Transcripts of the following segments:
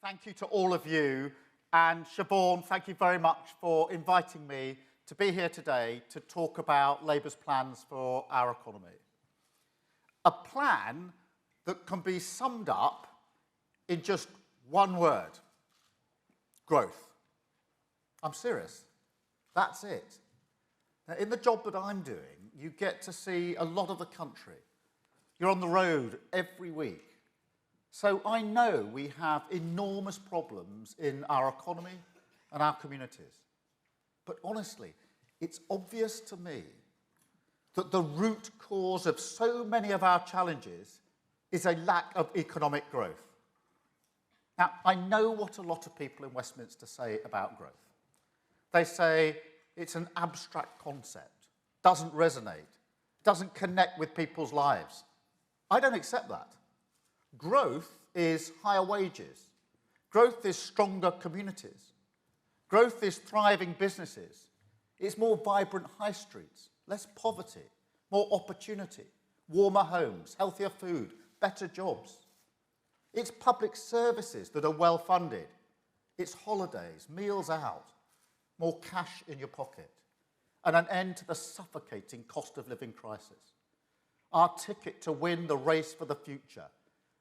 Thank you to all of you. And Siobhan, thank you very much for inviting me to be here today to talk about Labour's plans for our economy. A plan that can be summed up in just one word: growth. I'm serious. That's it. Now, in the job that I'm doing, you get to see a lot of the country. You're on the road every week. So I know we have enormous problems in our economy and our communities. But honestly, it's obvious to me that the root cause of so many of our challenges is a lack of economic growth. Now, I know what a lot of people in Westminster say about growth. They say it's an abstract concept, doesn't resonate, doesn't connect with people's lives. I don't accept that. Growth is higher wages. Growth is stronger communities. Growth is thriving businesses. It's more vibrant high streets, less poverty, more opportunity, warmer homes, healthier food, better jobs. It's public services that are well funded. It's holidays, meals out, more cash in your pocket, and an end to the suffocating cost of living crisis. Our ticket to win the race for the future,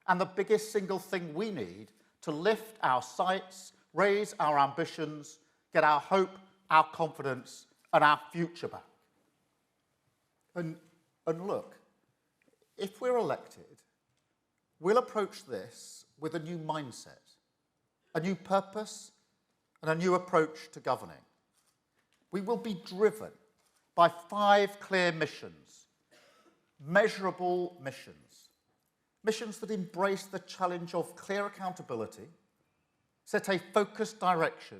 and the biggest single thing we need to lift our sights, raise our ambitions, get our hope, our confidence, and our future back. And look, if we're elected, we'll approach this with a new mindset, a new purpose, and a new approach to governing. We will be driven by 5 clear missions, measurable missions. Missions that embrace the challenge of clear accountability, set a focused direction,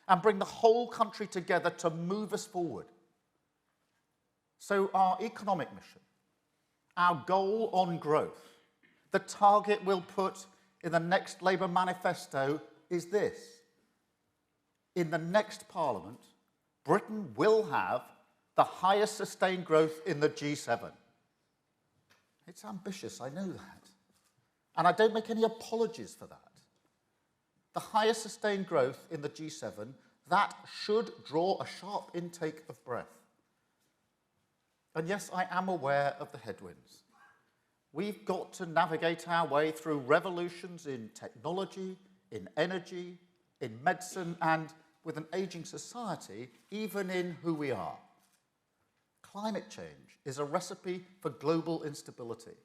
and bring the whole country together to move us forward. So our economic mission, our goal on growth, the target we'll put in the next Labour manifesto is this: in the next Parliament, Britain will have the highest sustained growth in the G7. It's ambitious, I know that. And I don't make any apologies for that. The highest sustained growth in the G7, that should draw a sharp intake of breath. And yes, I am aware of the headwinds. We've got to navigate our way through revolutions in technology, in energy, in medicine, and with an ageing society, even in who we are. Climate change is a recipe for global instability.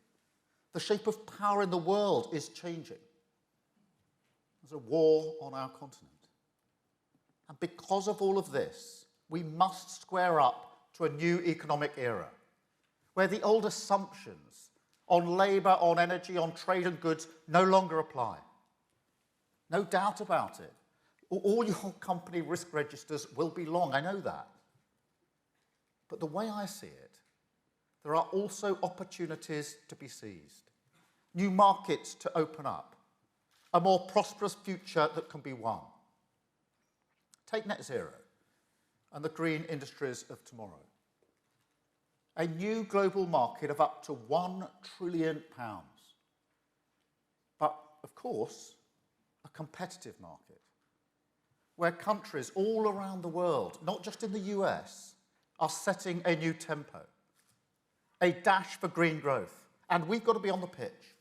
The shape of power in the world is changing. There's a war on our continent. And because of all of this, we must square up to a new economic era, where the old assumptions on labour, on energy, on trade and goods no longer apply. No doubt about it. All your company risk registers will be long, I know that. But the way I see it, there are also opportunities to be seized, new markets to open up, a more prosperous future that can be won. Take net zero and the green industries of tomorrow. A new global market of up to £1 trillion. But, of course, a competitive market, where countries all around the world, not just in the US, are setting a new tempo, a dash for green growth, and we've got to be on the pitch.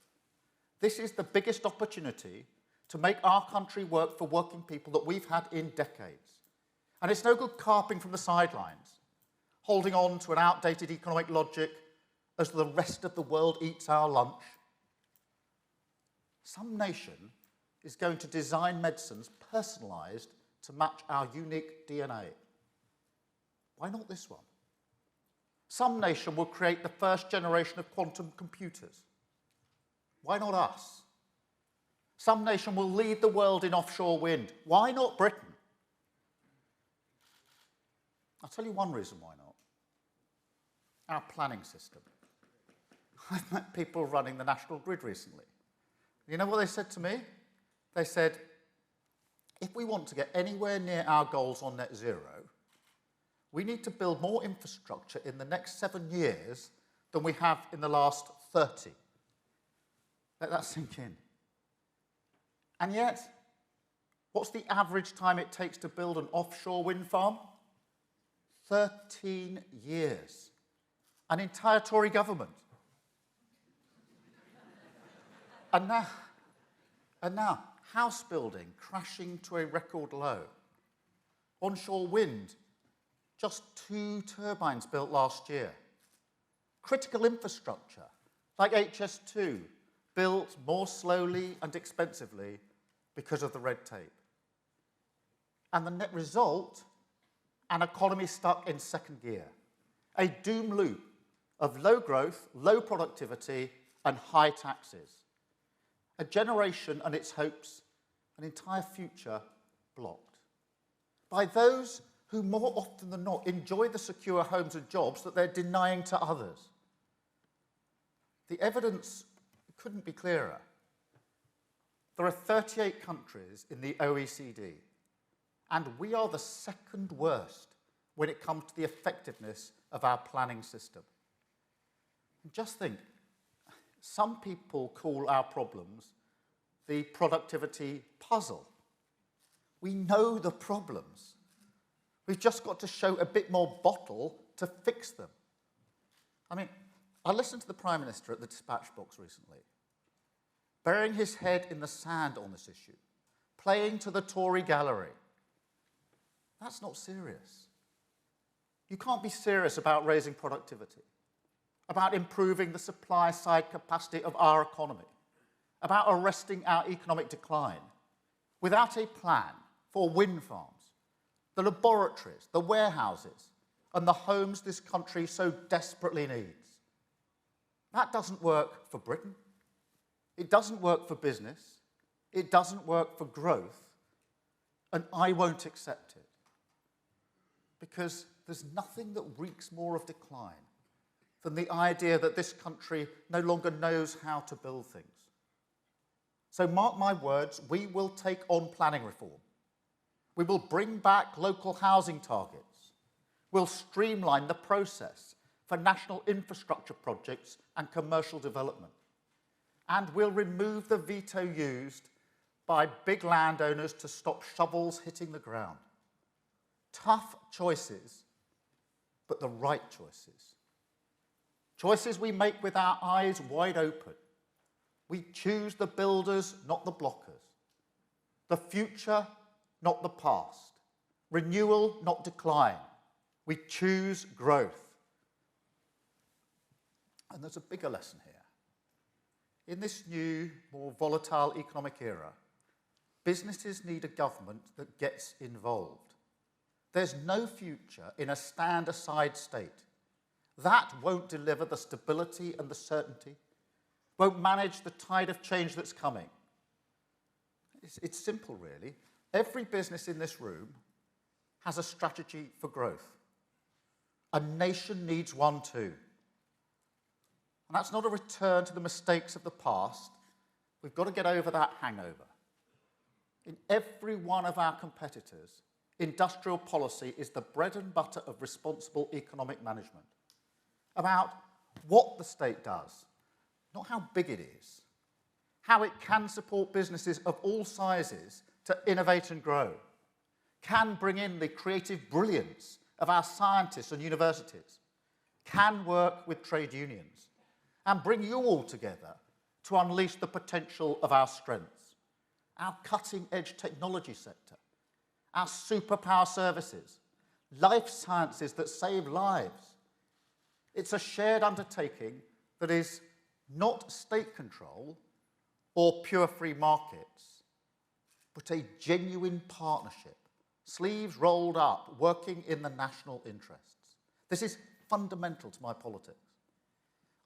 This is the biggest opportunity to make our country work for working people that we've had in decades. And it's no good carping from the sidelines, holding on to an outdated economic logic as the rest of the world eats our lunch. Some nation is going to design medicines personalised to match our unique DNA. Why not this one? Some nation will create the first generation of quantum computers. Why not us? Some nation will lead the world in offshore wind. Why not Britain? I'll tell you one reason why not. Our planning system. I've met people running the national grid recently. You know what they said to me? They said, if we want to get anywhere near our goals on net zero, we need to build more infrastructure in the next 7 years than we have in the last 30. Let that sink in. And yet, What's the average time it takes to build an offshore wind farm? 13 years. An entire Tory government. And now, house building crashing to a record low. Onshore wind, just 2 turbines built last year. Critical infrastructure, like HS2, built more slowly and expensively because of the red tape. And the net result, an economy stuck in second gear. A doom loop of low growth, low productivity, and high taxes. A generation and its hopes, an entire future blocked. By those who more often than not enjoy the secure homes and jobs that they're denying to others. The evidence couldn't be clearer. There are 38 countries in the OECD, and we are the second worst when it comes to the effectiveness of our planning system. And just think, some people call our problems the productivity puzzle. We know the problems. We've just got to show a bit more bottle to fix them. I mean, I listened to the Prime Minister at the dispatch box recently, burying his head in the sand on this issue, playing to the Tory gallery. That's not serious. You can't be serious about raising productivity, about improving the supply side capacity of our economy, about arresting our economic decline, without a plan for wind farms, the laboratories, the warehouses, and the homes this country so desperately needs. That doesn't work for Britain. It doesn't work for business. It doesn't work for growth. And I won't accept it. Because there's nothing that reeks more of decline than the idea that this country no longer knows how to build things. So mark my words, we will take on planning reform. We will bring back local housing targets. We'll streamline the process for national infrastructure projects and commercial development. And we'll remove the veto used by big landowners to stop shovels hitting the ground. Tough choices, but the right choices. Choices we make with our eyes wide open. We choose the builders, not the blockers. The future, not the past. Renewal, not decline. We choose growth. And there's a bigger lesson here. In this new, more volatile economic era, businesses need a government that gets involved. There's no future in a stand-aside state. That won't deliver the stability and the certainty, won't manage the tide of change that's coming. It's simple, really. Every business in this room has a strategy for growth. A nation needs one too. And that's not a return to the mistakes of the past. We've got to get over that hangover. In every one of our competitors, industrial policy is the bread and butter of responsible economic management. About what the state does, not how big it is. How it can support businesses of all sizes to innovate and grow. Can bring in the creative brilliance of our scientists and universities. Can work with trade unions. And bring you all together to unleash the potential of our strengths. Our cutting-edge technology sector. Our superpower services. Life sciences that save lives. It's a shared undertaking that is not state control or pure free markets, but a genuine partnership, sleeves rolled up, working in the national interests. This is fundamental to my politics.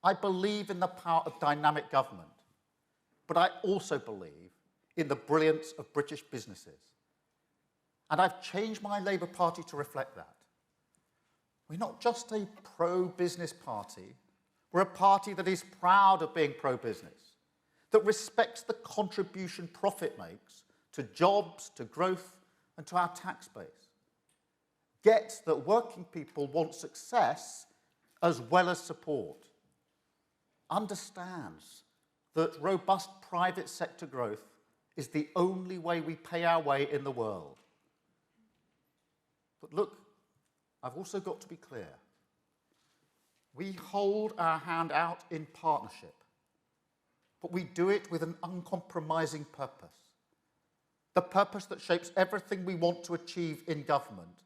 I believe in the power of dynamic government, but I also believe in the brilliance of British businesses. And I've changed my Labour Party to reflect that. We're not just a pro-business party, we're a party that is proud of being pro-business, that respects the contribution profit makes to jobs, to growth, and to our tax base. Gets that working people want success as well as support. Understands that robust private sector growth is the only way we pay our way in the world. But look, I've also got to be clear. We hold our hand out in partnership, but we do it with an uncompromising purpose. The purpose that shapes everything we want to achieve in government,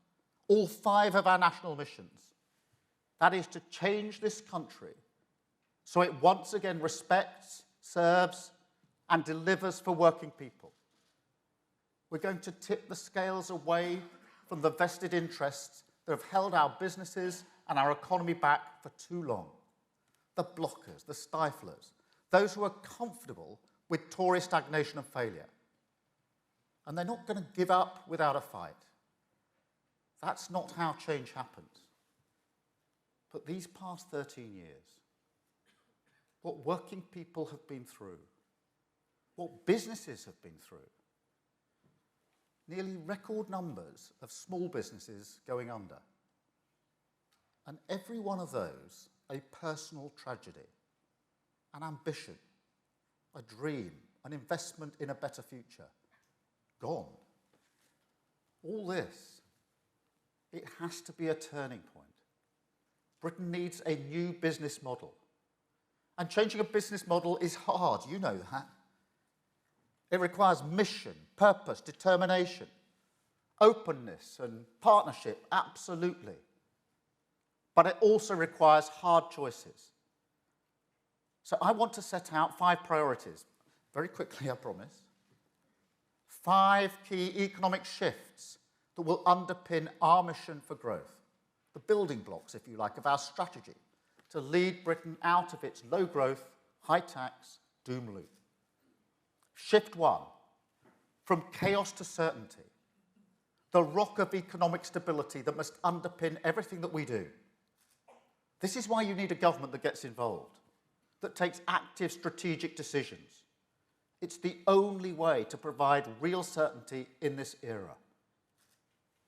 all 5 of our national missions. That is to change this country so it once again respects, serves, and delivers for working people. We're going to tip the scales away from the vested interests that have held our businesses and our economy back for too long. The blockers, the stiflers, those who are comfortable with Tory stagnation and failure. And they're not going to give up without a fight. That's not how change happens. But these past 13 years, what working people have been through, what businesses have been through, nearly record numbers of small businesses going under. And every one of those a personal tragedy, an ambition, a dream, an investment in a better future. Gone. All this, it has to be a turning point. Britain needs a new business model. And changing a business model is hard, you know that. It requires mission, purpose, determination, openness and partnership, absolutely. But it also requires hard choices. So I want to set out 5 priorities, very quickly, I promise. 5 key economic shifts that will underpin our mission for growth, the building blocks, if you like, of our strategy to lead Britain out of its low growth, high tax doom loop. Shift 1, from chaos to certainty, the rock of economic stability that must underpin everything that we do. This is why you need a government that gets involved, that takes active strategic decisions. It's the only way to provide real certainty in this era.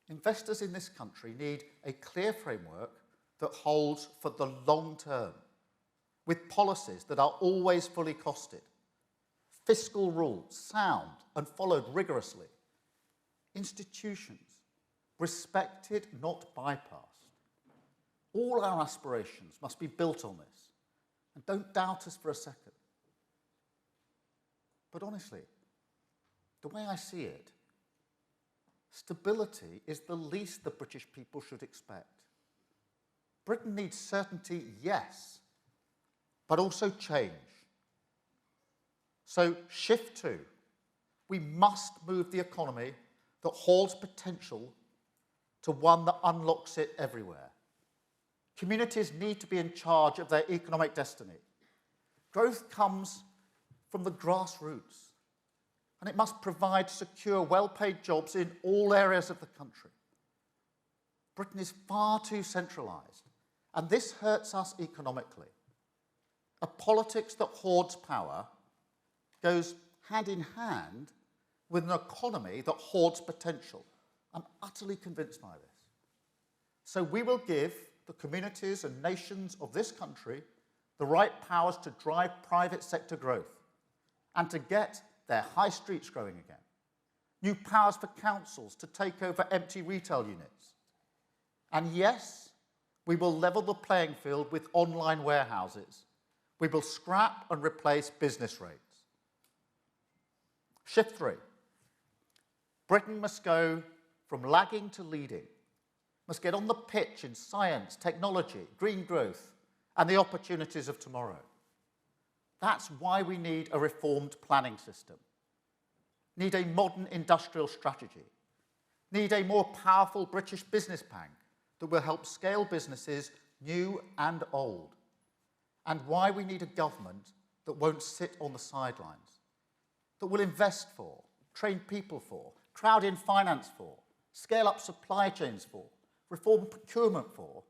Investors in this country need a clear framework that holds for the long term, with policies that are always fully costed, fiscal rules sound and followed rigorously, institutions respected, not bypassed. All our aspirations must be built on this, and don't doubt us for a second. But honestly, the way I see it, stability is the least the British people should expect. Britain needs certainty, yes, but also change. So, shift 2. We must move the economy that holds potential to one that unlocks it everywhere. Communities need to be in charge of their economic destiny. Growth comes from the grassroots, and it must provide secure, well-paid jobs in all areas of the country. Britain is far too centralised, and this hurts us economically. A politics that hoards power goes hand in hand with an economy that hoards potential. I'm utterly convinced by this. So we will give the communities and nations of this country the right powers to drive private sector growth and to get their high streets growing again. New powers for councils to take over empty retail units. And yes, we will level the playing field with online warehouses. We will scrap and replace business rates. Shift 3. Britain must go from lagging to leading, must get on the pitch in science, technology, green growth, and the opportunities of tomorrow. That's why we need a reformed planning system, need a modern industrial strategy, need a more powerful British business bank that will help scale businesses new and old, and why we need a government that won't sit on the sidelines, that will invest for, train people for, crowd in finance for, scale up supply chains for, reform procurement for,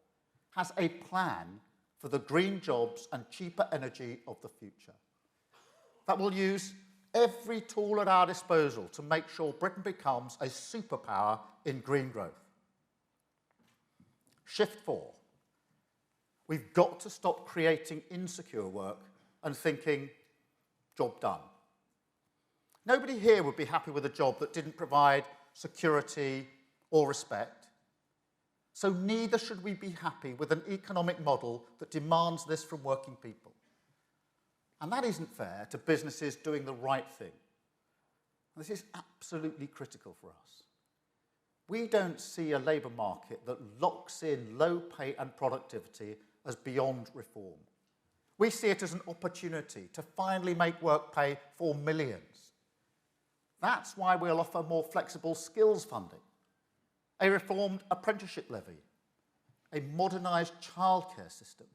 has a plan for the green jobs and cheaper energy of the future. That will use every tool at our disposal to make sure Britain becomes a superpower in green growth. Shift 4. We've got to stop creating insecure work and thinking, job done. Nobody here would be happy with a job that didn't provide security or respect. So neither should we be happy with an economic model that demands this from working people. And that isn't fair to businesses doing the right thing. This is absolutely critical for us. We don't see a labour market that locks in low pay and productivity as beyond reform. We see it as an opportunity to finally make work pay for millions. That's why we'll offer more flexible skills funding, a reformed apprenticeship levy, a modernised childcare system,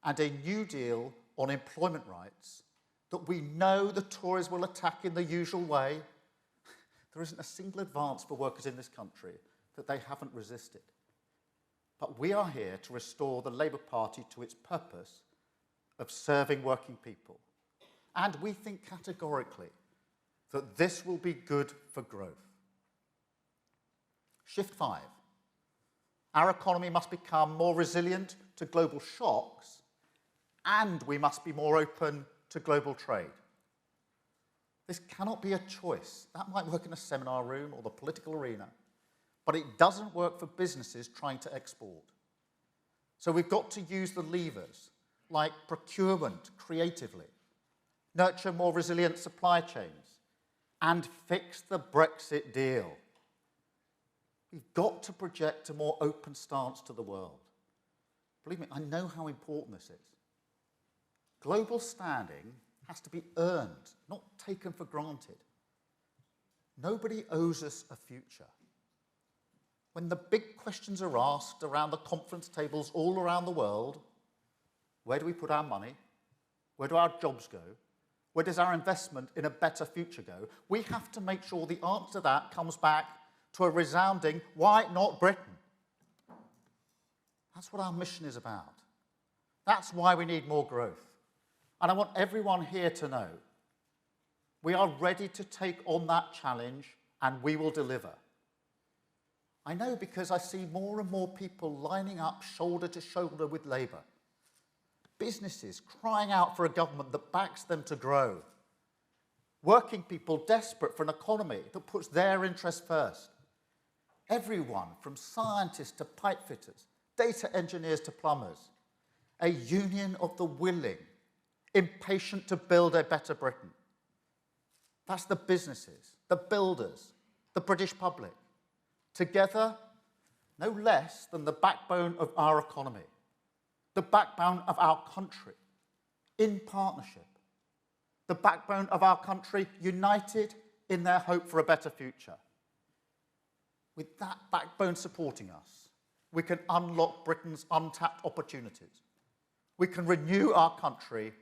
and a new deal on employment rights that we know the Tories will attack in the usual way. There isn't a single advance for workers in this country that they haven't resisted. But we are here to restore the Labour Party to its purpose of serving working people. And we think categorically that this will be good for growth. Shift 5. Our economy must become more resilient to global shocks, and we must be more open to global trade. This cannot be a choice. That might work in a seminar room or the political arena, but it doesn't work for businesses trying to export. So we've got to use the levers, like procurement creatively, nurture more resilient supply chains, and fix the Brexit deal. We've got to project a more open stance to the world. Believe me, I know how important this is. Global standing has to be earned, not taken for granted. Nobody owes us a future. When the big questions are asked around the conference tables all around the world, where do we put our money? Where do our jobs go? Where does our investment in a better future go? We have to make sure the answer to that comes back to a resounding, why not Britain? That's what our mission is about. That's why we need more growth. And I want everyone here to know we are ready to take on that challenge and we will deliver. I know because I see more and more people lining up shoulder to shoulder with Labour. Businesses crying out for a government that backs them to grow. Working people desperate for an economy that puts their interests first. Everyone from scientists to pipe fitters, data engineers to plumbers. A union of the willing, impatient to build a better Britain. That's the businesses, the builders, the British public. Together, no less than the backbone of our economy, the backbone of our country, in partnership. The backbone of our country, united in their hope for a better future. With that backbone supporting us, we can unlock Britain's untapped opportunities. We can renew our country,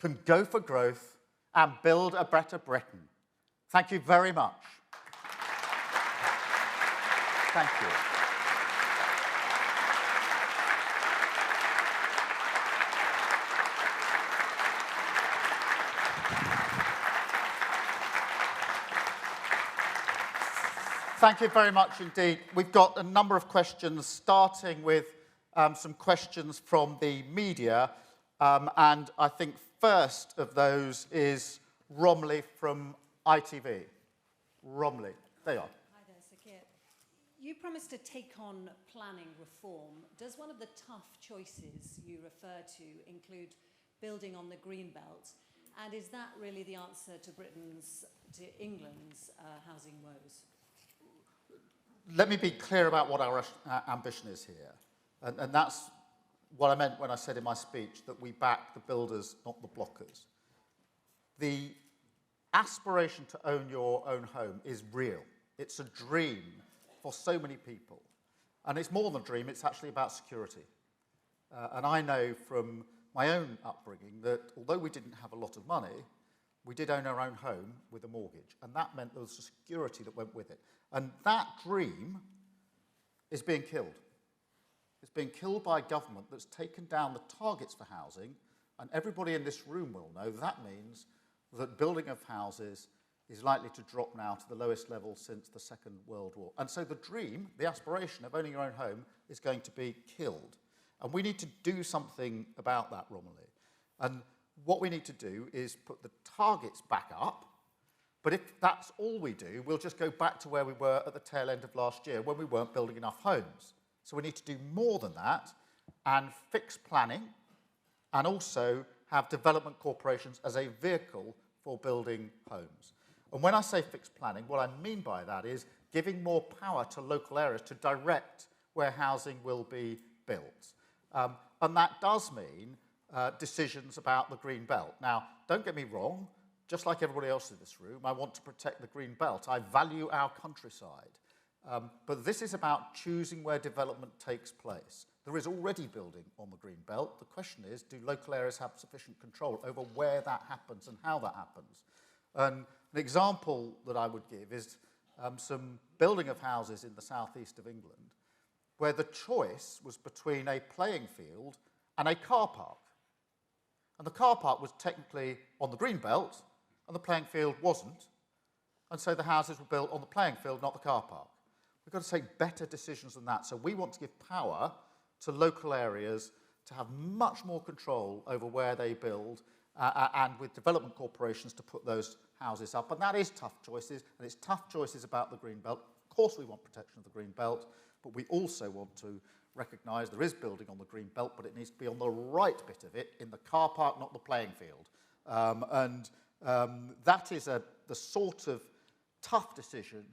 can go for growth, and build a better Britain. Thank you very much. Thank you. Thank you very much indeed. We've got a number of questions, starting with some questions from the media. And I think first of those is Romley from ITV. Romley, there you are. Hi there, Sir Keir. You promised to take on planning reform. Does one of the tough choices you refer to include building on the green belt? And is that really the answer to England's housing woes? Let me be clear about what our ambition is here. And that's what I meant when I said in my speech that we back the builders, not the blockers. The aspiration to own your own home is real. It's a dream for so many people. And it's more than a dream, it's actually about security. And I know from my own upbringing that although we didn't have a lot of money, we did own our own home with a mortgage. And that meant there was a security that went with it. And that dream is being killed. It's being killed by a government that's taken down the targets for housing, and everybody in this room will know that means that building of houses is likely to drop now to the lowest level since the Second World War. And so the dream, the aspiration of owning your own home is going to be killed. And we need to do something about that, Romilly. And what we need to do is put the targets back up But if that's all we do, we'll just go back to where we were at the tail end of last year when we weren't building enough homes. So we need to do more than that and fix planning and also have development corporations as a vehicle for building homes. And when I say fixed planning, what I mean by that is giving more power to local areas to direct where housing will be built. And that does mean decisions about the green belt. Now, don't get me wrong, just like everybody else in this room, I want to protect the green belt. I value our countryside. But this is about choosing where development takes place. There is already building on the green belt. The question is, do local areas have sufficient control over where that happens and how that happens? And an example that I would give is some building of houses in the southeast of England where the choice was between a playing field and a car park. And the car park was technically on the green belt and the playing field wasn't. And so the houses were built on the playing field, not the car park. We've got to take better decisions than that. So we want to give power to local areas to have much more control over where they build and with development corporations to put those houses up. And that is tough choices, and it's tough choices about the green belt. Of course we want protection of the green belt, but we also want to recognise there is building on the green belt, but it needs to be on the right bit of it, in the car park, not the playing field. That is the sort of tough decision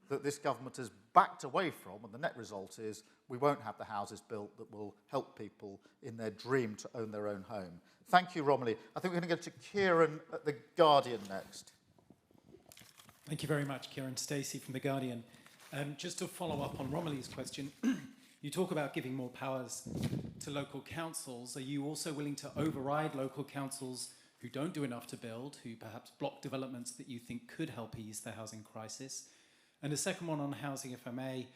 that this government has backed away from, and the net result is we won't have the houses built that will help people in their dream to own their own home. Thank you, Romilly. I think we're going to go to Kieran at The Guardian next. Thank you very much, Kieran. Stacey from The Guardian. Just to follow up on Romilly's question, you talk about giving more powers to local councils. Are you also willing to override local councils who don't do enough to build, who perhaps block developments that you think could help ease the housing crisis? And the second one on housing, if I may,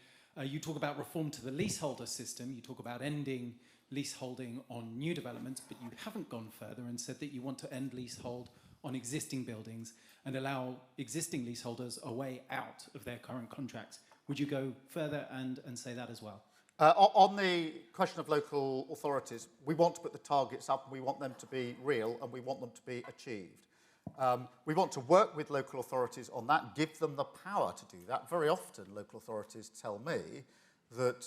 you talk about reform to the leaseholder system. You talk about ending leaseholding on new developments, but you haven't gone further and said that you want to end leasehold on existing buildings and allow existing leaseholders a way out of their current contracts. Would you go further and say that as well? On the question of local authorities, we want to put the targets up, we want them to be real, and we want them to be achieved. We want to work with local authorities on that, give them the power to do that. Very often local authorities tell me that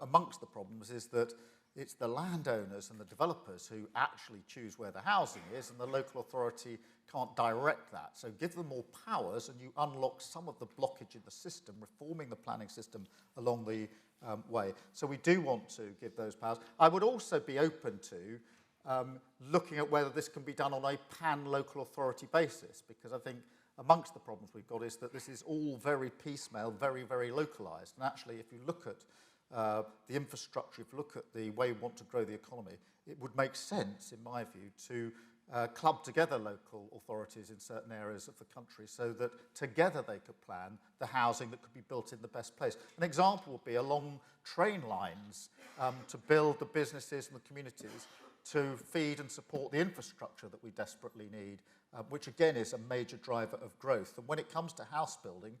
amongst the problems is that it's the landowners and the developers who actually choose where the housing is, and the local authority can't direct that. So give them more powers and you unlock some of the blockage in the system, reforming the planning system along the way. So we do want to give those powers. I would also be open to looking at whether this can be done on a pan-local authority basis, because I think amongst the problems we've got is that this is all very piecemeal, very, very localised. And actually, if you look at the infrastructure, if you look at the way we want to grow the economy, it would make sense, in my view, to club together local authorities in certain areas of the country so that together they could plan the housing that could be built in the best place. An example would be along train lines to build the businesses and the communities to feed and support the infrastructure that we desperately need, which again is a major driver of growth. And when it comes to house building,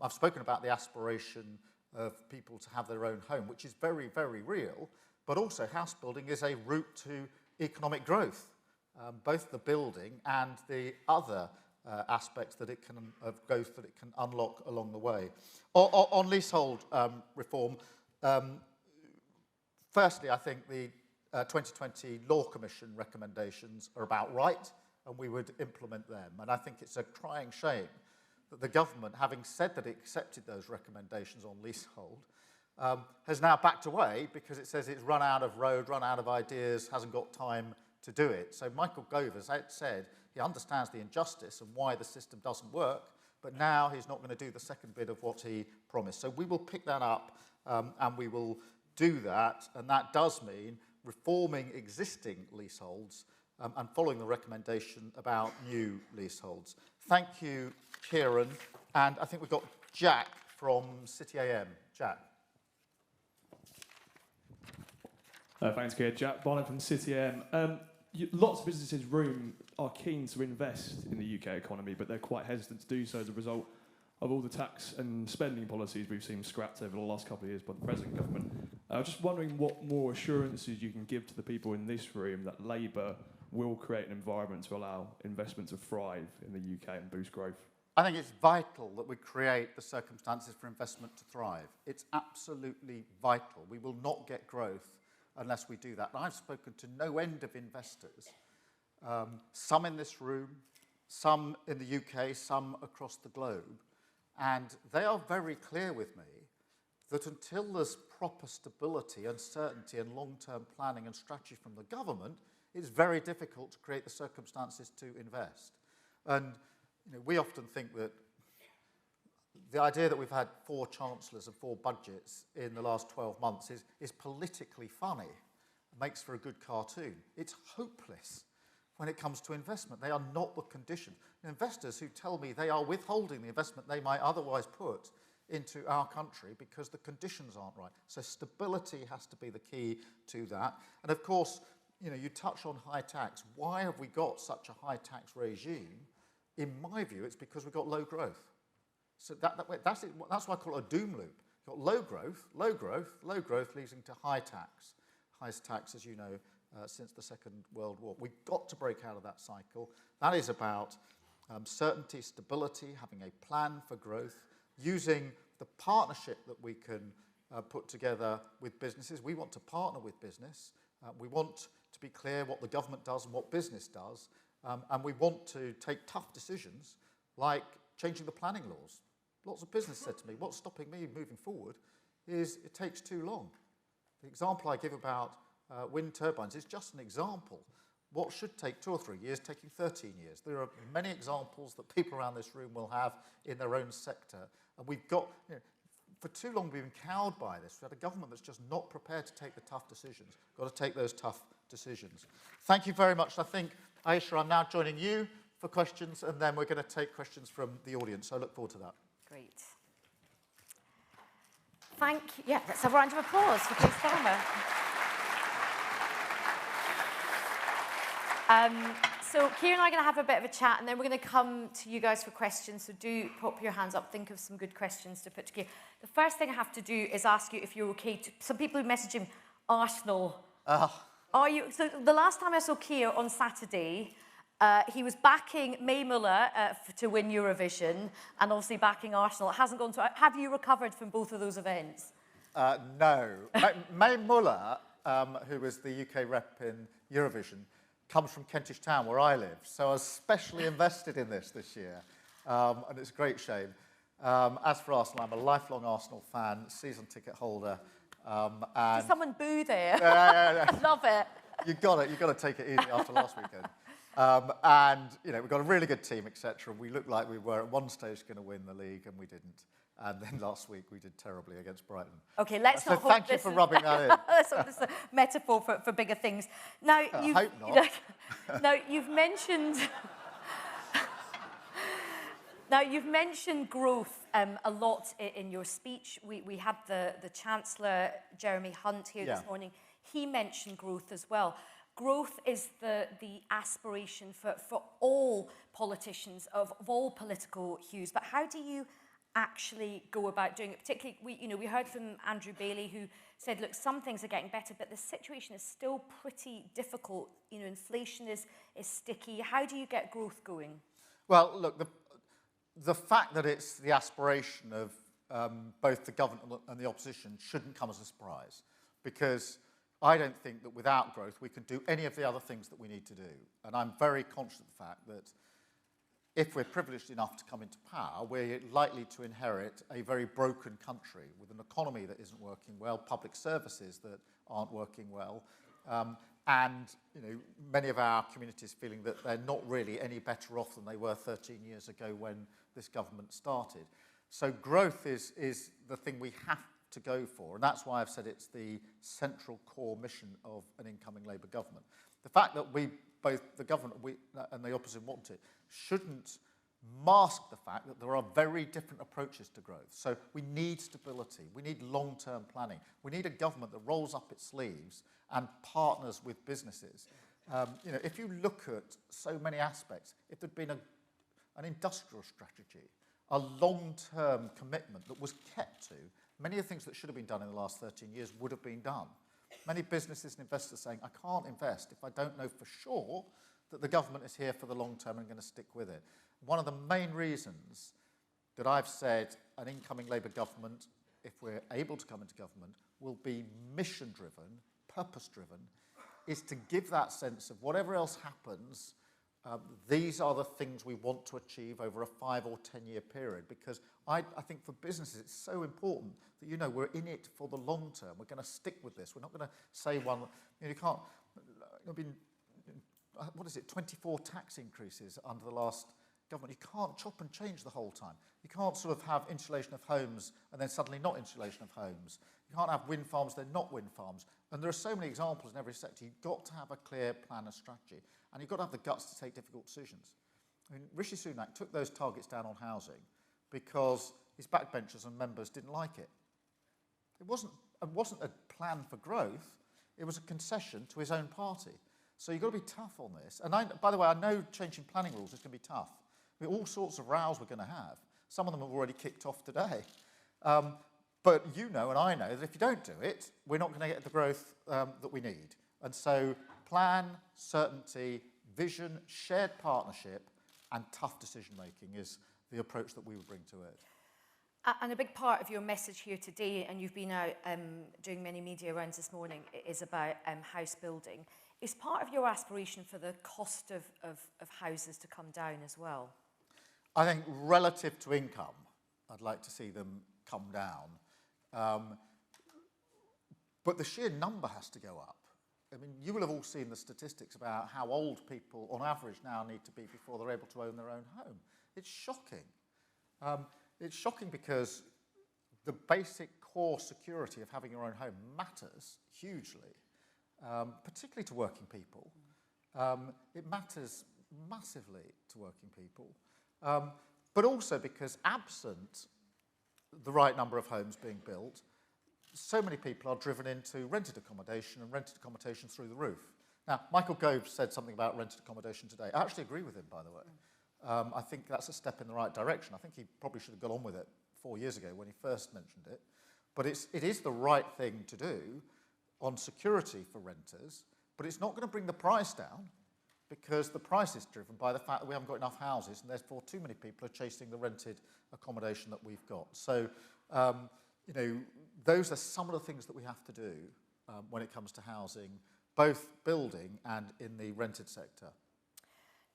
I've spoken about the aspiration of people to have their own home, which is very, very real, but also house building is a route to economic growth, both the building and the other aspects that it can, of growth that it can unlock along the way. On leasehold reform, firstly, I think the 2020 Law Commission recommendations are about right, and we would implement them. And I think it's a crying shame that the government, having said that it accepted those recommendations on leasehold, has now backed away because it says it's run out of road, run out of ideas, hasn't got time to do it. So Michael Gove has said he understands the injustice and why the system doesn't work, but now he's not going to do the second bit of what he promised. So we will pick that up and we will do that, and that does mean reforming existing leaseholds and following the recommendation about new leaseholds. Thank you, Kieran. And I think we've got Jack from City AM. Jack. Thanks, Keir. Jack Bonnet from City AM. Lots of businesses are keen to invest in the UK economy, but they're quite hesitant to do so as a result of all the tax and spending policies we've seen scrapped over the last couple of years by the present government. I was just wondering what more assurances you can give to the people in this room that Labour will create an environment to allow investment to thrive in the UK and boost growth. I think it's vital that we create the circumstances for investment to thrive. It's absolutely vital. We will not get growth unless we do that. And I've spoken to no end of investors, some in this room, some in the UK, some across the globe, and they are very clear with me that until there's proper stability and certainty and long-term planning and strategy from the government, it's very difficult to create the circumstances to invest. And we often think that the idea that we've had 4 chancellors and 4 budgets in the last 12 months is politically funny. It makes for a good cartoon. It's hopeless when it comes to investment. They are not the condition. Investors who tell me they are withholding the investment they might otherwise put into our country because the conditions aren't right. So stability has to be the key to that. And of course, you touch on high tax. Why have we got such a high tax regime? In my view, it's because we've got low growth. So that's it. That's why I call it a doom loop. You've got low growth, low growth, low growth leading to high tax. Highest tax, as you know, since the Second World War. We've got to break out of that cycle. That is about certainty, stability, having a plan for growth, using the partnership that we can put together with businesses. We want to partner with business. We want to be clear what the government does and what business does. And we want to take tough decisions like changing the planning laws. Lots of business said to me, what's stopping me moving forward is it takes too long. The example I give about wind turbines is just an example. What should take 2 or 3 years, taking 13 years. There are many examples that people around this room will have in their own sector. And we've got, for too long we've been cowed by this. We've had a government that's just not prepared to take the tough decisions. Got to take those tough decisions. Thank you very much. I think, Aisha, I'm now joining you for questions, and then we're going to take questions from the audience. So I look forward to that. Great. Thank you. Yeah, let's have a round of applause for Keir Starmer. So Keir and I are going to have a bit of a chat, and then we're going to come to you guys for questions. So do pop your hands up. Think of some good questions to put to Keir. The first thing I have to do is ask you if you're okay to... Some people who message him, Arsenal. Are you... So the last time I saw Keir on Saturday, he was backing May Muller to win Eurovision, and obviously backing Arsenal. It hasn't gone to... Have you recovered from both of those events? No. May Muller, who was the UK rep in Eurovision, comes from Kentish Town, where I live. So I was specially invested in this year, and it's a great shame. As for Arsenal, I'm a lifelong Arsenal fan, season ticket holder. And Did someone boo there? Yeah. I love it. You've got to take it easy after last weekend. And, we've got a really good team, etc. We looked like we were at one stage going to win the league, and we didn't. And then last week we did terribly against Brighton. Okay, let's not hope thank you for rubbing that in. Let's hope this is a metaphor for bigger things. Now, I hope not. Now, you've mentioned... Now, you've mentioned growth a lot in your speech. We had the Chancellor, Jeremy Hunt, here this morning. He mentioned growth as well. Growth is the aspiration for all politicians of all political hues. But how do you actually go about doing it? Particularly, we heard from Andrew Bailey, who said, look, some things are getting better, but the situation is still pretty difficult. Inflation is sticky. How do you get growth going? Well, look, the fact that it's the aspiration of both the government and the opposition shouldn't come as a surprise, because I don't think that without growth we can do any of the other things that we need to do. And I'm very conscious of the fact that if we're privileged enough to come into power, we're likely to inherit a very broken country with an economy that isn't working well, public services that aren't working well, and many of our communities feeling that they're not really any better off than they were 13 years ago when this government started. So growth is the thing we have to go for, and that's why I've said it's the central core mission of an incoming Labour government. The fact that both the government and the opposition want it shouldn't mask the fact that there are very different approaches to growth. So we need stability, we need long-term planning, we need a government that rolls up its sleeves and partners with businesses. If you look at so many aspects, if there'd been an industrial strategy, a long-term commitment that was kept to, many of the things that should have been done in the last 13 years would have been done. Many businesses and investors saying, I can't invest if I don't know for sure that the government is here for the long term and going to stick with it. One of the main reasons that I've said an incoming Labour government, if we're able to come into government, will be mission-driven, purpose-driven, is to give that sense of whatever else happens, these are the things we want to achieve over a 5 or 10 year period, because I think for businesses it's so important that, you know, we're in it for the long term. We're going to stick with this. We're not going to say one, you know, you can't, I've been, what is it, 24 tax increases under the last government. You can't chop and change the whole time. You can't sort of have insulation of homes and then suddenly not insulation of homes. You can't have wind farms, then not wind farms. And there are so many examples in every sector. You've got to have a clear plan and strategy. And you've got to have the guts to take difficult decisions. I mean, Rishi Sunak took those targets down on housing because his backbenchers and members didn't like it. It wasn't a plan for growth. It was a concession to his own party. So you've got to be tough on this. And by the way, I know changing planning rules is going to be tough. I mean, all sorts of rows we're going to have. Some of them have already kicked off today. But you know and I know that if you don't do it, we're not going to get the growth that we need. And so plan, certainty, vision, shared partnership, and tough decision-making is the approach that we would bring to it. And a big part of your message here today, and you've been out doing many media rounds this morning, is about house building. Is part of your aspiration for the cost of houses to come down as well? I think relative to income, I'd like to see them come down. But the sheer number has to go up. I mean, you will have all seen the statistics about how old people, on average, now need to be before they're able to own their own home. It's shocking. It's shocking because the basic core security of having your own home matters hugely, particularly to working people. It matters massively to working people. But also because absent the right number of homes being built, so many people are driven into rented accommodation and rented accommodation through the roof. Now, Michael Gove said something about rented accommodation today. I actually agree with him, by the way. I think that's a step in the right direction. I think he probably should have got on with it 4 years ago when he first mentioned it. But it is the right thing to do on security for renters, but it's not going to bring the price down because the price is driven by the fact that we haven't got enough houses and therefore too many people are chasing the rented accommodation that we've got. So, you know, those are some of the things that we have to do when it comes to housing, both building and in the rented sector.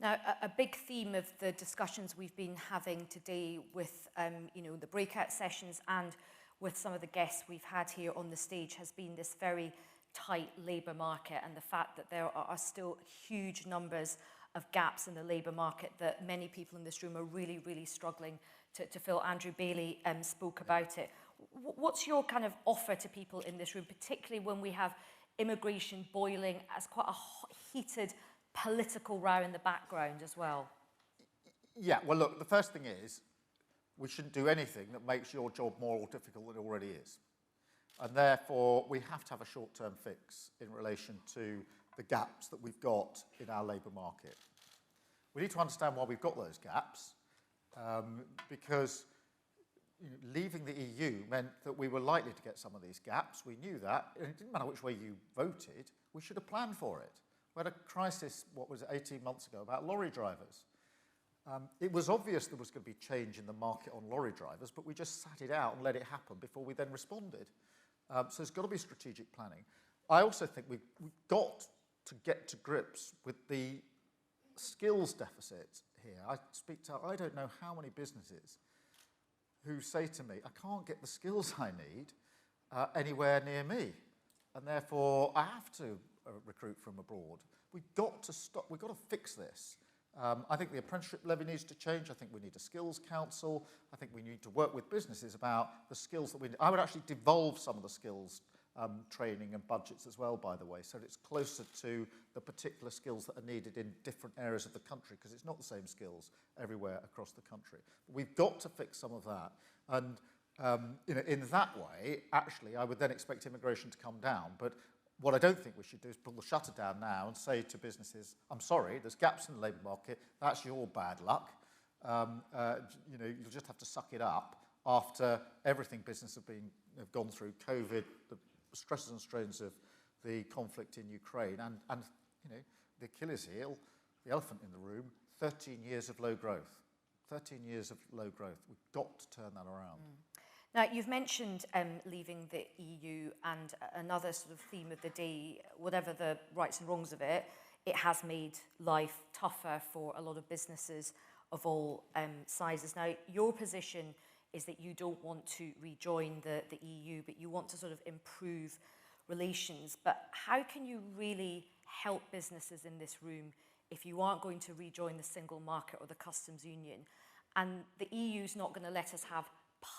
Now, a big theme of the discussions we've been having today with, you know, the breakout sessions and with some of the guests we've had here on the stage has been this very tight labour market and the fact that there are still huge numbers of gaps in the labour market that many people in this room are really, really struggling to fill. Andrew Bailey spoke about it. What's your kind of offer to people in this room, particularly when we have immigration boiling as quite a heated political row in the background as well? Yeah, well, look, the first thing is we shouldn't do anything that makes your job more difficult than it already is. And therefore, we have to have a short-term fix in relation to the gaps that we've got in our labour market. We need to understand why we've got those gaps, because leaving the EU meant that we were likely to get some of these gaps. We knew that, and it didn't matter which way you voted, we should have planned for it. We had a crisis, what was it, 18 months ago, about lorry drivers. It was obvious there was going to be change in the market on lorry drivers, but we just sat it out and let it happen before we then responded. So there's got to be strategic planning. I also think we've got to get to grips with the skills deficit here. I don't know how many businesses who say to me, I can't get the skills I need anywhere near me, and therefore I have to recruit from abroad. We've got to stop, we've got to fix this. I think the apprenticeship levy needs to change. I think we need a skills council. I think we need to work with businesses about the skills that we need. I would actually devolve some of the skills training and budgets as well, by the way, so that it's closer to the particular skills that are needed in different areas of the country, because it's not the same skills everywhere across the country. But we've got to fix some of that. And you know, in that way, actually, I would then expect immigration to come down. But what I don't think we should do is pull the shutter down now and say to businesses, I'm sorry, there's gaps in the labour market, that's your bad luck. You know, you'll just have to suck it up after everything business have gone through, COVID, the stresses and strains of the conflict in Ukraine, and you know, the Achilles heel, the the elephant in the room, 13 years of low growth. 13 years of low growth. We've got to turn that around. Now, you've mentioned leaving the EU, and another sort of theme of the day, whatever the rights and wrongs of it, it has made life tougher for a lot of businesses of all sizes. Now, your position is that you don't want to rejoin the EU, but you want to sort of improve relations. But how can you really help businesses in this room if you aren't going to rejoin the single market or the customs union? And the EU's not going to let us have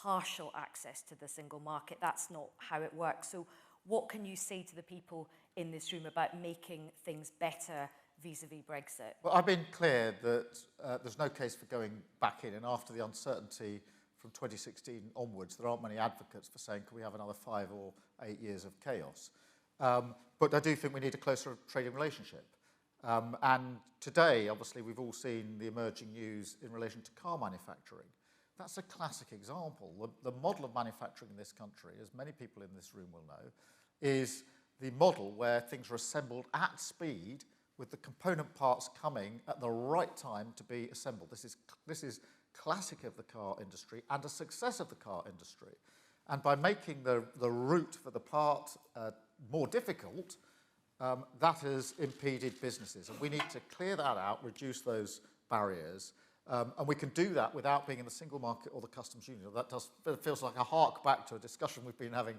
partial access to the single market. That's not how it works. So what can you say to the people in this room about making things better vis-a-vis Brexit? Well, I've been clear that there's no case for going back in, and after the uncertainty from 2016 onwards, there aren't many advocates for saying, can we have another 5 or 8 years of chaos? But I do think we need a closer trading relationship. And today, obviously, we've all seen the emerging news in relation to car manufacturing. That's a classic example. The model of manufacturing in this country, as many people in this room will know, is the model where things are assembled at speed with the component parts coming at the right time to be assembled. This is classic of the car industry and a success of the car industry. And by making the route for the part more difficult, that has impeded businesses. And we need to clear that out, reduce those barriers. And we can do that without being in the single market or the customs union. That feels like a hark back to a discussion we've been having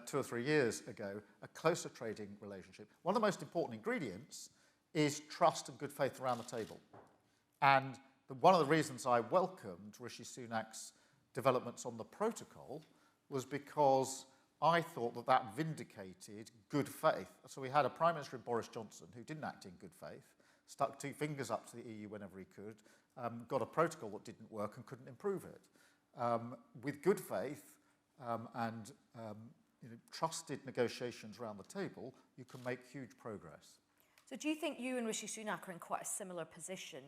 2 or 3 years ago, a closer trading relationship. One of the most important ingredients is trust and good faith around the table. And one of the reasons I welcomed Rishi Sunak's developments on the protocol was because I thought that that vindicated good faith. So we had a Prime Minister in Boris Johnson who didn't act in good faith, stuck 2 fingers up to the EU whenever he could, got a protocol that didn't work and couldn't improve it. With good faith and trusted negotiations around the table, you can make huge progress. So do you think you and Rishi Sunak are in quite a similar position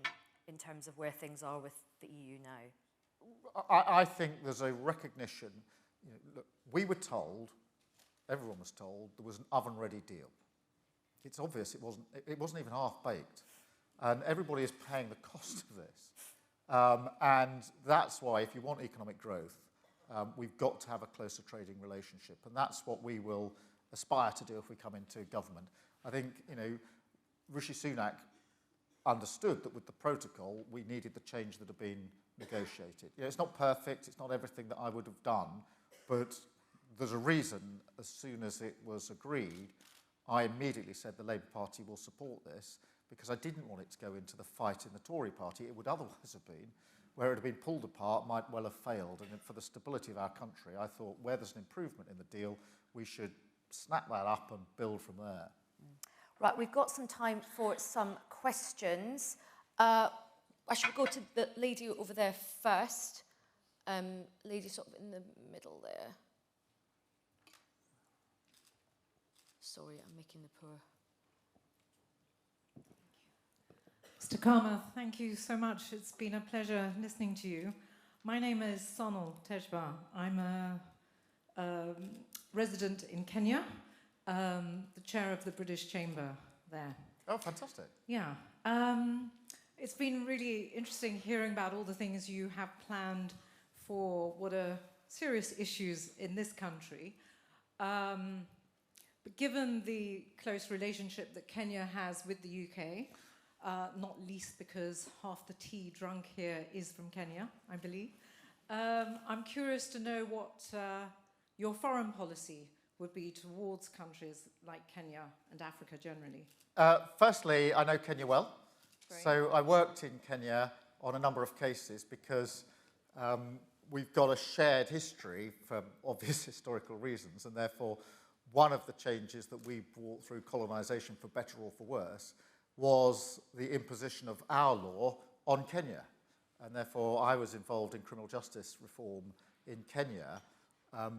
in terms of where things are with the EU now? I think there's a recognition. Look, we were told, everyone was told, there was an oven-ready deal. It's obvious it wasn't even half-baked. And everybody is paying the cost of this. And that's why, if you want economic growth, we've got to have a closer trading relationship. And that's what we will aspire to do if we come into government. I think, Rishi Sunak understood that with the protocol, we needed the change that had been negotiated. It's not perfect, it's not everything that I would have done, but there's a reason, as soon as it was agreed, I immediately said the Labour Party will support this, because I didn't want it to go into the fight in the Tory party. It would otherwise have been, where it had been pulled apart, might well have failed. And for the stability of our country, I thought where there's an improvement in the deal, we should snap that up and build from there. Right, we've got some time for some questions. I should go to the lady over there first. Lady sort of in the middle there. Sorry, I'm making the poor... Mr. Karma, thank you so much. It's been a pleasure listening to you. My name is Sonal Tejba. I'm a resident in Kenya, the chair of the British Chamber there. Oh, fantastic. Yeah. It's been really interesting hearing about all the things you have planned for what are serious issues in this country. But given the close relationship that Kenya has with the UK, not least because half the tea drunk here is from Kenya, I believe. I'm curious to know what your foreign policy would be towards countries like Kenya and Africa generally. Firstly, I know Kenya well. Great. So I worked in Kenya on a number of cases because we've got a shared history for obvious historical reasons, and therefore one of the changes that we brought through colonisation, for better or for worse, was the imposition of our law on Kenya. And therefore I was involved in criminal justice reform in Kenya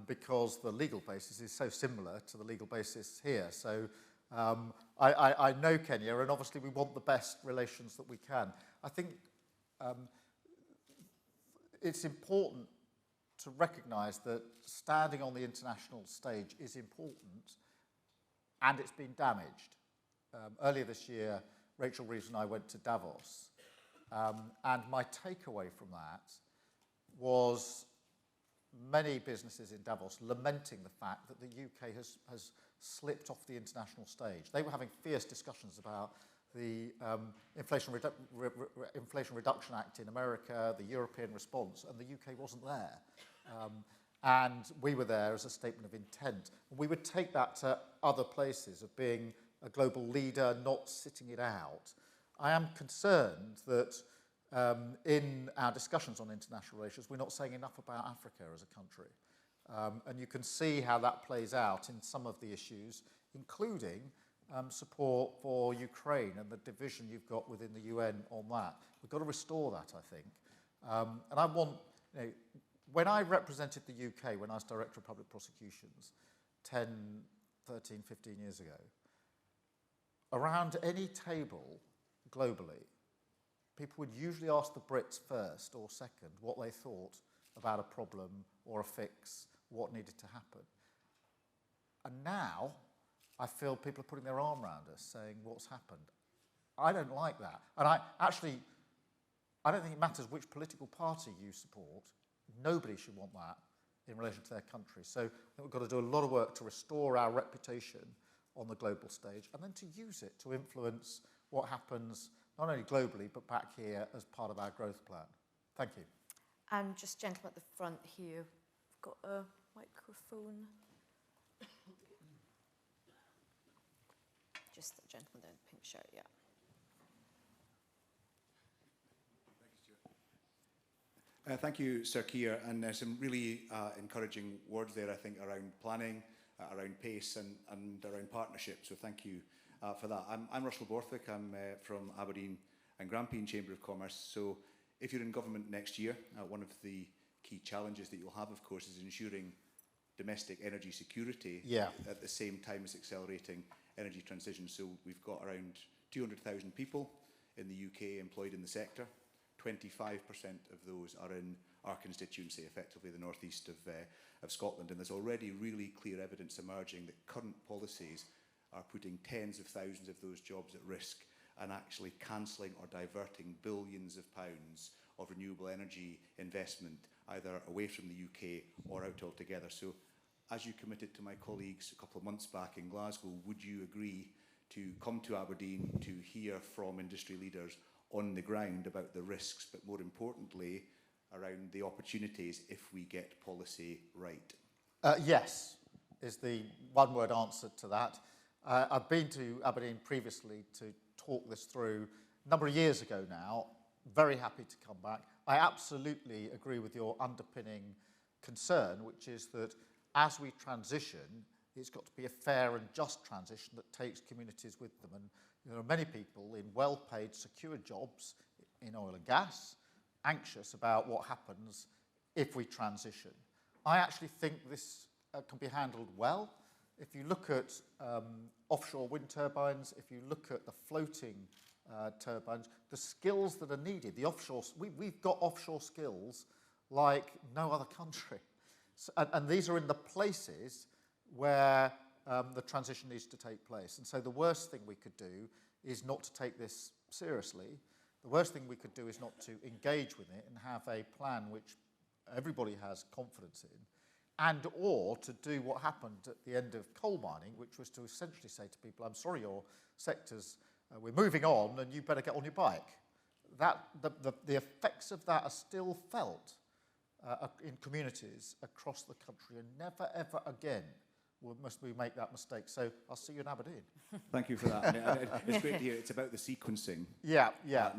because the legal basis is so similar to the legal basis here. So I know Kenya, and obviously we want the best relations that we can. I think it's important to recognise that standing on the international stage is important, and it's been damaged. Earlier this year, Rachel Reeves and I went to Davos. And my takeaway from that was many businesses in Davos lamenting the fact that the UK has slipped off the international stage. They were having fierce discussions about the Inflation Reduction Act in America, the European response, and the UK wasn't there. And we were there as a statement of intent. We would take that to other places of being a global leader, not sitting it out. I am concerned that in our discussions on international relations, we're not saying enough about Africa as a country. And you can see how that plays out in some of the issues, including support for Ukraine and the division you've got within the UN on that. We've got to restore that, I think. And I want, when I represented the UK, when I was Director of Public Prosecutions 10, 13, 15 years ago, around any table globally, people would usually ask the Brits first or second what they thought about a problem or a fix, what needed to happen. And now I feel people are putting their arm around us saying what's happened. I don't like that. And I don't think it matters which political party you support. Nobody should want that in relation to their country. So I think we've got to do a lot of work to restore our reputation on the global stage and then to use it to influence what happens not only globally but back here as part of our growth plan. Thank you. And just gentleman at the front here, we've got a microphone. Just the gentleman there in the pink shirt, yeah. Thank you, Sir Keir, and some really encouraging words there, I think, around planning, around pace and around partnership, so thank you for that. I'm Russell Borthwick, I'm from Aberdeen and Grampian Chamber of Commerce, so if you're in government next year, one of the key challenges that you'll have, of course, is ensuring domestic energy security at the same time as accelerating energy transition. So we've got around 200,000 people in the UK employed in the sector. 25% of those are in our constituency, effectively the northeast of Scotland, and there's already really clear evidence emerging that current policies are putting tens of thousands of those jobs at risk and actually cancelling or diverting billions of pounds of renewable energy investment either away from the UK or out altogether. So as you committed to my colleagues a couple of months back in Glasgow, would you agree to come to Aberdeen to hear from industry leaders on the ground about the risks, but more importantly, around the opportunities if we get policy right? Yes, is the one-word answer to that. I've been to Aberdeen previously to talk this through a number of years ago now. Very happy to come back. I absolutely agree with your underpinning concern, which is that as we transition, it's got to be a fair and just transition that takes communities with them. And there are many people in well-paid, secure jobs in oil and gas, anxious about what happens if we transition. I actually think this can be handled well. If you look at offshore wind turbines, if you look at the floating turbines, the skills that are needed, the offshore, we've got offshore skills like no other country. So, and these are in the places where the transition needs to take place. And so the worst thing we could do is not to take this seriously. The worst thing we could do is not to engage with it and have a plan which everybody has confidence in, and or to do what happened at the end of coal mining, which was to essentially say to people, I'm sorry, your sectors, we're moving on and you better get on your bike. The effects of that are still felt in communities across the country, and never, ever again must we make that mistake. So I'll see you in Aberdeen. Thank you for that. I mean, it's great to hear. It's about the sequencing. Yeah.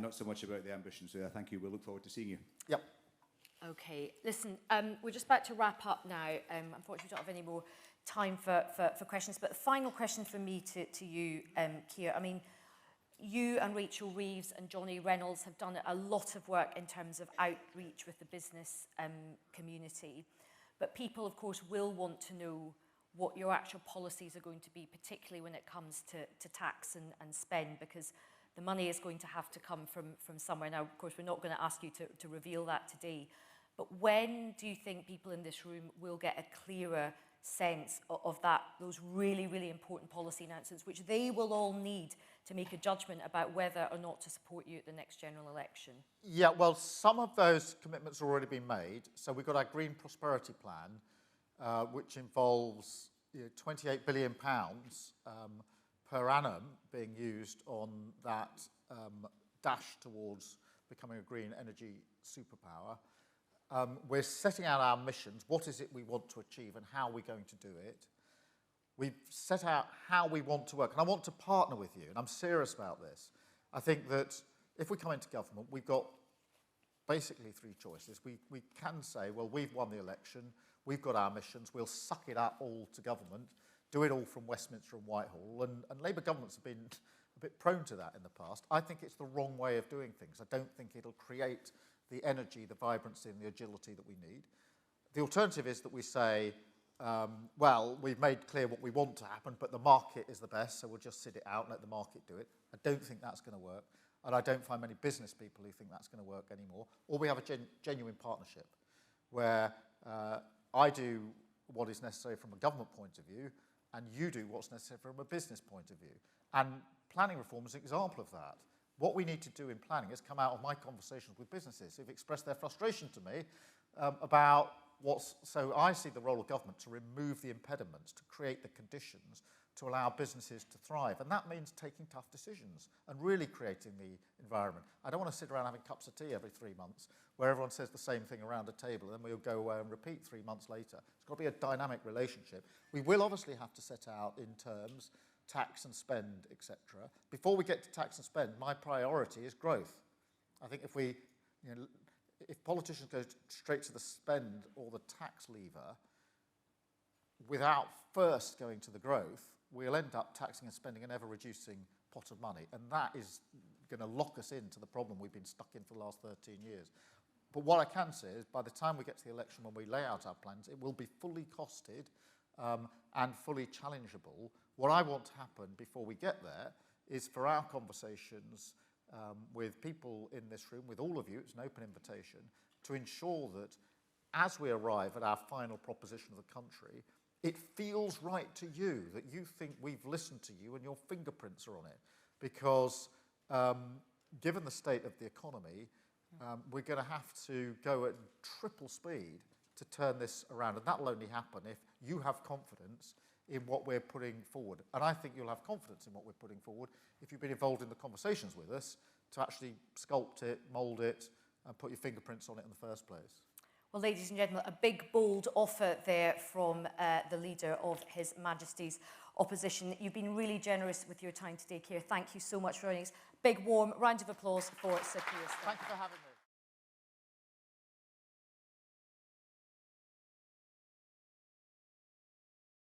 Not so much about the ambition. So thank you. We'll look forward to seeing you. Yep. Okay, listen, we're just about to wrap up now. Unfortunately, we don't have any more time for questions, but the final question from me to you, Keir. I mean, you and Rachel Reeves and Johnny Reynolds have done a lot of work in terms of outreach with the business community, but people, of course, will want to know what your actual policies are going to be, particularly when it comes to tax and spend, because the money is going to have to come from somewhere. Now, of course, we're not going to ask you to reveal that today, but when do you think people in this room will get a clearer sense of that, those really, really important policy announcements, which they will all need to make a judgment about whether or not to support you at the next general election? Yeah, well, some of those commitments have already been made. So we've got our Green Prosperity Plan, which involves £28 billion per annum being used on that dash towards becoming a green energy superpower. We're setting out our missions. What is it we want to achieve and how are we going to do it? We've set out how we want to work. And I want to partner with you, and I'm serious about this. I think that if we come into government, we've got basically three choices. We can say, well, we've won the election, we've got our missions, we'll suck it up all to government, do it all from Westminster and Whitehall. And Labour governments have been a bit prone to that in the past. I think it's the wrong way of doing things. I don't think it'll create the energy, the vibrancy and the agility that we need. The alternative is that we say, well, we've made clear what we want to happen, but the market is the best, so we'll just sit it out and let the market do it. I don't think that's going to work, and I don't find many business people who think that's going to work anymore. Or we have a genuine partnership, where I do what is necessary from a government point of view, and you do what's necessary from a business point of view. And planning reform is an example of that. What we need to do in planning has come out of my conversations with businesses who've expressed their frustration to me about so I see the role of government to remove the impediments, to create the conditions to allow businesses to thrive. And that means taking tough decisions and really creating the environment. I don't want to sit around having cups of tea every 3 months where everyone says the same thing around a table and then we'll go away and repeat 3 months later. It's got to be a dynamic relationship. We will obviously have to set out in terms, tax and spend, etc. Before we get to tax and spend, my priority is growth. I think if politicians go straight to the spend or the tax lever without first going to the growth, we'll end up taxing and spending an ever-reducing pot of money. And that is going to lock us into the problem we've been stuck in for the last 13 years. But what I can say is by the time we get to the election, when we lay out our plans, it will be fully costed and fully challengeable. What I want to happen before we get there is for our conversations with people in this room, with all of you, it's an open invitation, to ensure that as we arrive at our final proposition of the country, it feels right to you, that you think we've listened to you and your fingerprints are on it. Because given the state of the economy, we're going to have to go at triple speed to turn this around. And that will only happen if you have confidence in what we're putting forward. And I think you'll have confidence in what we're putting forward if you've been involved in the conversations with us to actually sculpt it, mould it, and put your fingerprints on it in the first place. Well, ladies and gentlemen, a big, bold offer there from the leader of His Majesty's opposition. You've been really generous with your time today, Keir. Thank you so much for joining us. Big, warm round of applause for Sir Keir. Thank you for having me.